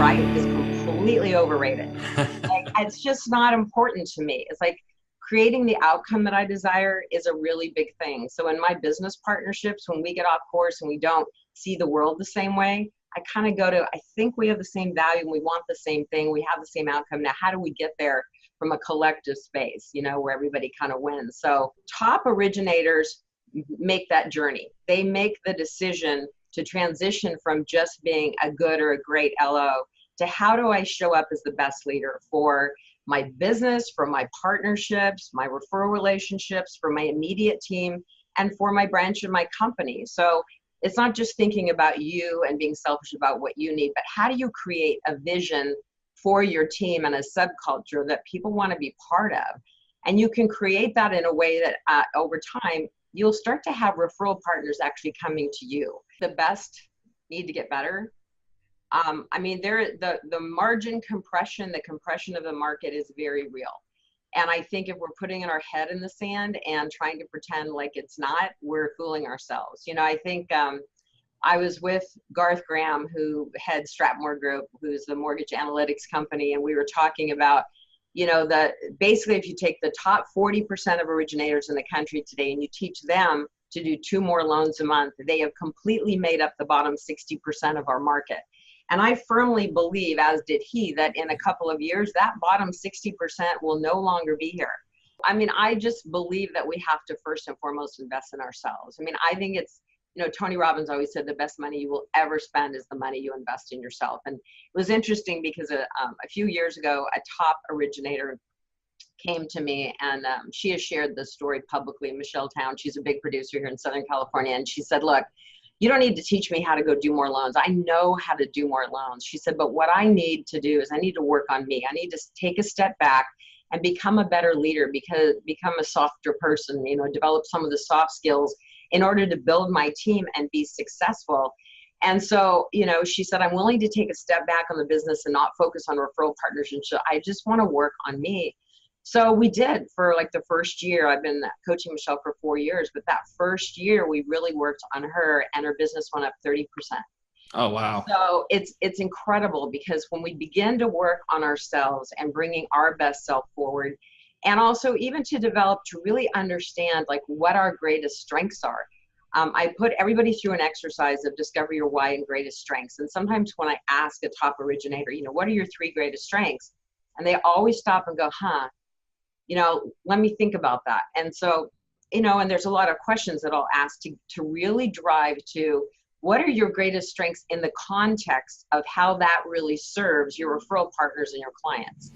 right is completely overrated. Like, it's just not important to me. It's like creating the outcome that I desire is a really big thing. So in my business partnerships, when we get off course and we don't see the world the same way, I kind of go to, I think we have the same value and we want the same thing. We have the same outcome. Now, how do we get there from a collective space, where everybody kind of wins? So top originators make that journey. They make the decision to transition from just being a good or a great LO to how do I show up as the best leader for my business, for my partnerships, my referral relationships, for my immediate team, and for my branch of my company. So it's not just thinking about you and being selfish about what you need, but how do you create a vision for your team and a subculture that people want to be part of? And you can create that in a way that over time, you'll start to have referral partners actually coming to you. The best need to get better. The margin compression, the compression of the market is very real. And I think if we're putting our head in the sand and trying to pretend like it's not, we're fooling ourselves. I think I was with Garth Graham, who heads Strathmore Group, who's the mortgage analytics company. And we were talking about, basically if you take the top 40% of originators in the country today and you teach them to do 2 more loans a month, they have completely made up the bottom 60% of our market. And I firmly believe, as did he, that in a couple of years, that bottom 60% will no longer be here. I just believe that we have to first and foremost invest in ourselves. I think it's, Tony Robbins always said the best money you will ever spend is the money you invest in yourself. And it was interesting because a few years ago, a top originator came to me and she has shared this story publicly. Michelle Town, she's a big producer here in Southern California. And she said, look, you don't need to teach me how to go do more loans. I know how to do more loans. She said, but what I need to do is I need to work on me. I need to take a step back and become a better leader, become a softer person, develop some of the soft skills in order to build my team and be successful. And so, she said, I'm willing to take a step back on the business and not focus on referral partners. And so I just want to work on me. So we did for like the first year. I've been coaching Michelle for 4 years, but that first year we really worked on her and her business went up 30%. Oh, wow. So it's incredible because when we begin to work on ourselves and bringing our best self forward, and also even to develop, to really understand like what our greatest strengths are. I put everybody through an exercise of discover your why and greatest strengths. And sometimes when I ask a top originator, what are your 3 greatest strengths? And they always stop and go, let me think about that. And so, and there's a lot of questions that I'll ask to really drive to what are your greatest strengths in the context of how that really serves your referral partners and your clients.